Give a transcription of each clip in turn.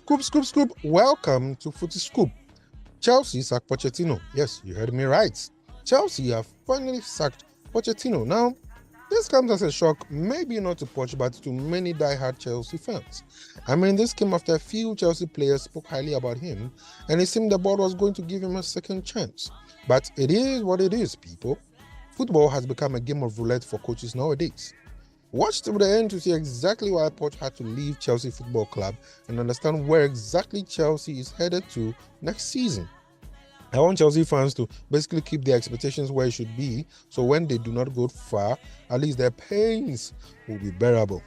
Scoop. Welcome to Footy Scoop. Chelsea sacked Pochettino. Yes, you heard me right. Chelsea have finally sacked Pochettino. Now, this comes as a shock, maybe not to Poch, but to many die-hard Chelsea fans. This came after a few Chelsea players spoke highly about him, and it seemed the board was going to give him a second chance. But it is what it is, people. Football has become a game of roulette for coaches nowadays. Watch to the end to see exactly why Poch had to leave Chelsea Football Club and understand where exactly Chelsea is headed to next season. I want Chelsea fans to basically keep their expectations where it should be, so when they do not go far, at least their pains will be bearable.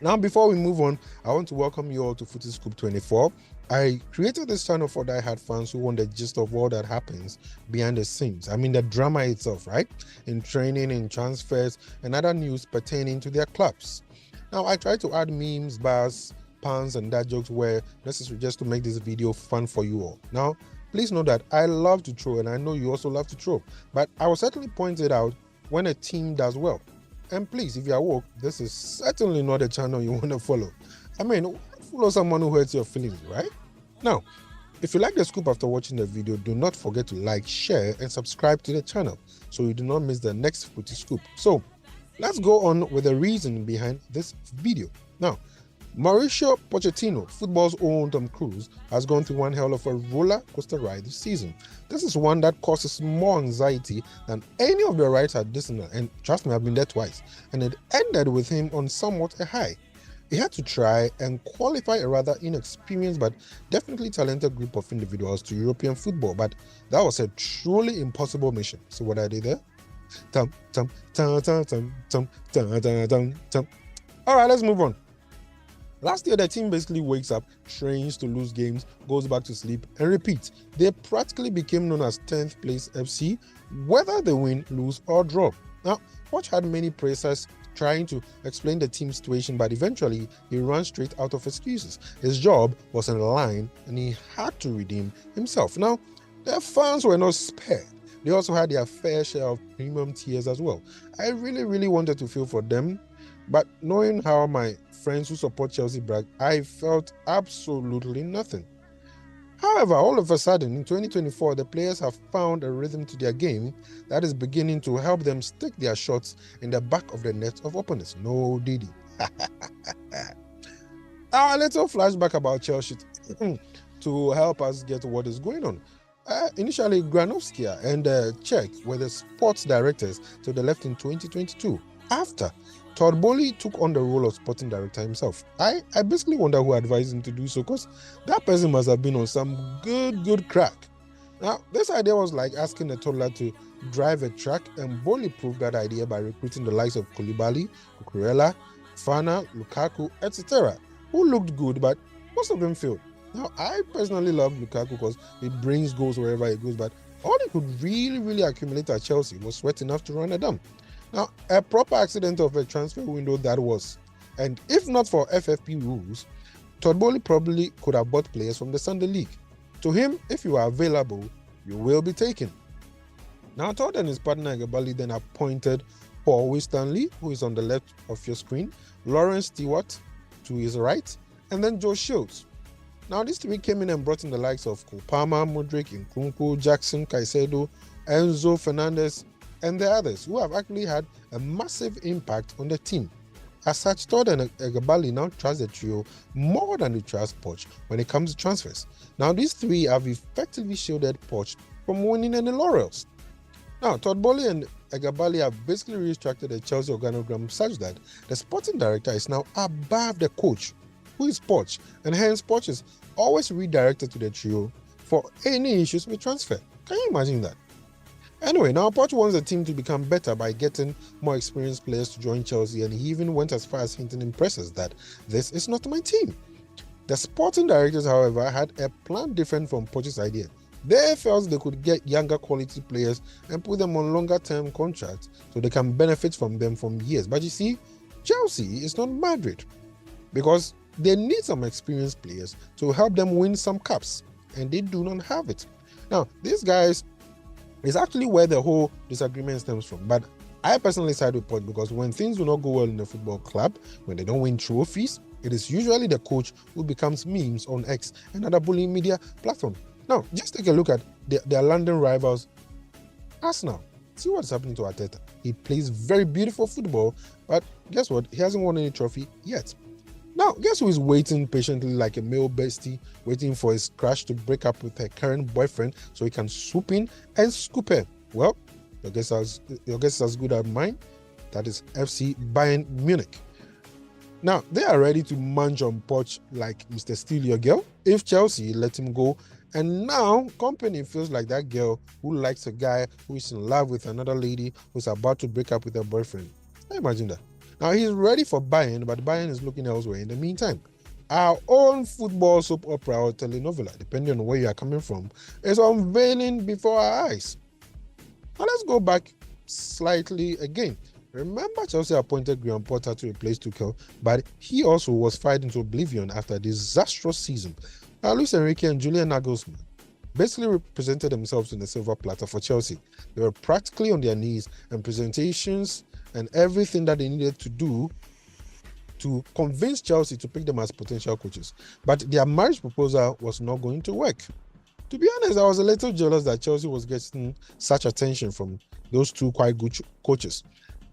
Now, before we move on, I want to welcome you all to Footy Scoop 24. I created this channel for die-hard fans who want the gist of all that happens behind the scenes. The drama itself, right? In training, in transfers, and other news pertaining to their clubs. Now, I try to add memes, bars, puns, and dad jokes where necessary just to make this video fun for you all. Now, please know that I love to troll, and I know you also love to troll. But I will certainly point it out when a team does well. And please, if you are woke, this is certainly not a channel you want to follow. Follow someone who hurts your feelings, right? Now, if you like the scoop after watching the video, do not forget to like, share, and subscribe to the channel so you do not miss the next Footy Scoop. So, let's go on with the reason behind this video. Now, Mauricio Pochettino, football's own Tom Cruise, has gone through one hell of a roller coaster ride this season. This is one that causes more anxiety than any of the rides at Disney, and trust me, I've been there twice. And it ended with him on somewhat a high. He had to try and qualify a rather inexperienced but definitely talented group of individuals to European football, but that was a truly impossible mission. So what I did there? Alright, let's move on. Last year, the team basically wakes up, trains to lose games, goes back to sleep, and repeats. They practically became known as 10th place FC, whether they win, lose, or draw. Now, Poch had many praisers trying to explain the team's situation, but eventually he ran straight out of excuses. His job was on the line, and he had to redeem himself. Now, their fans were not spared. They also had their fair share of premium tears as well. I really wanted to feel for them, but knowing how my friends who support Chelsea brag, I felt absolutely nothing. However, all of a sudden, in 2024, the players have found a rhythm to their game that is beginning to help them stick their shots in the back of the net of opponents. No Didi. A little flashback about Chelsea to help us get what is going on. Initially, Granovskia and Czech were the sports directors to the left in 2022. After, Todd Bowley took on the role of sporting director himself. I basically wonder who advised him to do so, because that person must have been on some good crack. Now, this idea was like asking a toddler to drive a truck, and Bowley proved that idea by recruiting the likes of Koulibaly, Cucurella, Fana, Lukaku, etc., who looked good, but most of them failed. Now, I personally love Lukaku because he brings goals wherever he goes, but all he could really accumulate at Chelsea was sweat enough to run a dump. Now, a proper accident of a transfer window that was. And if not for FFP rules, Todd Bowley probably could have bought players from the Sunday League. To him, if you are available, you will be taken. Now, Todd and his partner Eghbali then appointed Paul Winstanley, who is on the left of your screen, Lawrence Stewart to his right, and then Joe Shields. Now, these three came in and brought in the likes of Kopama, Mudryk, Nkunku, Jackson, Caicedo, Enzo Fernandez, and the others who have actually had a massive impact on the team. As such, Todd and Eghbali now trust the trio more than they trust Poch when it comes to transfers. Now, these three have effectively shielded Poch from winning any laurels. Now, Todd Bowley and Eghbali have basically restructured the Chelsea organogram such that the sporting director is now above the coach, who is Poch, and hence Poch is always redirected to the trio for any issues with transfer. Can you imagine that? Anyway, now Poch wants the team to become better by getting more experienced players to join Chelsea, and he even went as far as hinting in presses that this is not my team. The sporting directors, however, had a plan different from Poch's idea. They felt they could get younger quality players and put them on longer term contracts so they can benefit from them for years. But you see, Chelsea is not Madrid, because they need some experienced players to help them win some cups, and they do not have it. Now, these guys is actually where the whole disagreement stems from. But I personally side with Poch, because when things do not go well in the football club, when they don't win trophies, It is usually the coach who becomes memes on X and other bullying media platforms. Now, just take a look at their London rivals, Arsenal. See what's happening to Arteta. He plays very beautiful football, but guess what? He hasn't won any trophy yet. Now, guess who is waiting patiently like a male bestie, waiting for his crush to break up with her current boyfriend so he can swoop in and scoop her? Well, your guess is as good as mine. That is FC Bayern Munich. Now, they are ready to munch on Poch like Mr. Steal Your Girl if Chelsea let him go. And now, company feels like that girl who likes a guy who is in love with another lady who's about to break up with her boyfriend. I imagine that. Now, he's ready for Bayern, but Bayern is looking elsewhere in the meantime. Our own football soap opera or telenovela, depending on where you are coming from, is unveiling before our eyes. Now, let's go back slightly again. Remember, Chelsea appointed Graham Potter to replace Tuchel, but he also was fired into oblivion after a disastrous season. Now, Luis Enrique and Julian Nagelsmann basically represented themselves in the silver platter for Chelsea. They were practically on their knees, and presentations and everything that they needed to do to convince Chelsea to pick them as potential coaches. But their marriage proposal was not going to work. To be honest, I was a little jealous that Chelsea was getting such attention from those two quite good coaches.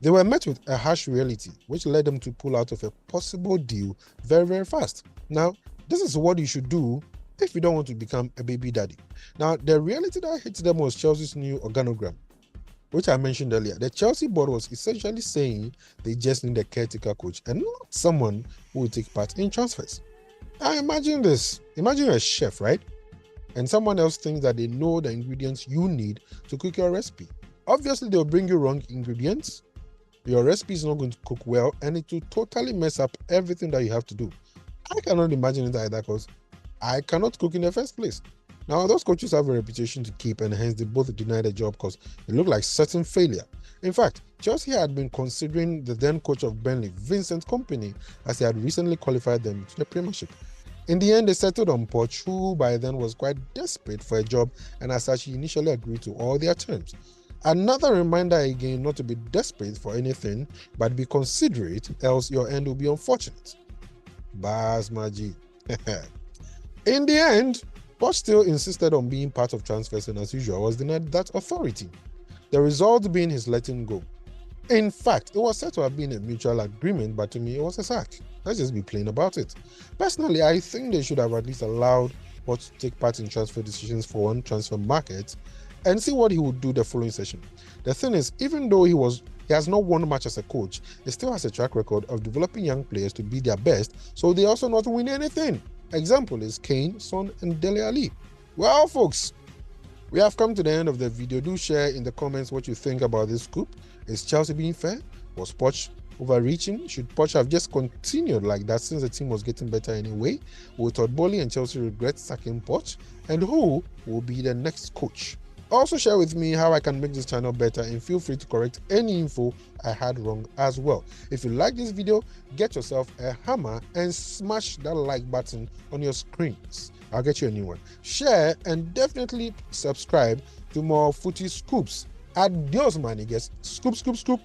They were met with a harsh reality, which led them to pull out of a possible deal very, very fast. Now, this is what you should do if you don't want to become a baby daddy. Now, the reality that hit them was Chelsea's new organogram, which I mentioned earlier. The Chelsea board was essentially saying they just need a caretaker coach and not someone who will take part in transfers. Now, imagine this. Imagine you're a chef, right? And someone else thinks that they know the ingredients you need to cook your recipe. Obviously, they'll bring you wrong ingredients. Your recipe is not going to cook well, and it will totally mess up everything that you have to do. I cannot imagine it either because I cannot cook in the first place. Now, those coaches have a reputation to keep, and hence they both denied the job because it looked like certain failure. In fact, Chelsea had been considering the then coach of Burnley, Vincent Kompany, as he had recently qualified them to the Premiership. In the end, they settled on Poch, who by then was quite desperate for a job, and as such, he initially agreed to all their terms. Another reminder again not to be desperate for anything, but be considerate, else your end will be unfortunate. Bas Maji. In the end, Poch still insisted on being part of transfers and as usual was denied that authority. The result being his letting go. In fact, it was said to have been a mutual agreement, but to me it was a sack. Let's just be plain about it. Personally, I think they should have at least allowed Poch to take part in transfer decisions for one transfer market and see what he would do the following session. The thing is, even though he has not won much as a coach, he still has a track record of developing young players to be their best, so they also not win anything. Example is Kane, Son, and Dele Alli. Well, folks, we have come to the end of the video. Do share in the comments what you think about this scoop. Is Chelsea being fair? Was Poch overreaching? Should Poch have just continued like that since the team was getting better anyway? Will Todd Boehly and Chelsea regret sacking Poch? And who will be the next coach? Also share with me how I can make this channel better, and feel free to correct any info I had wrong as well. If you like this video, get yourself a hammer and smash that like button on your screens. I'll get you a new one. Share and definitely subscribe to more footy scoops. Adios, my niggas. Scoop, scoop, scoop.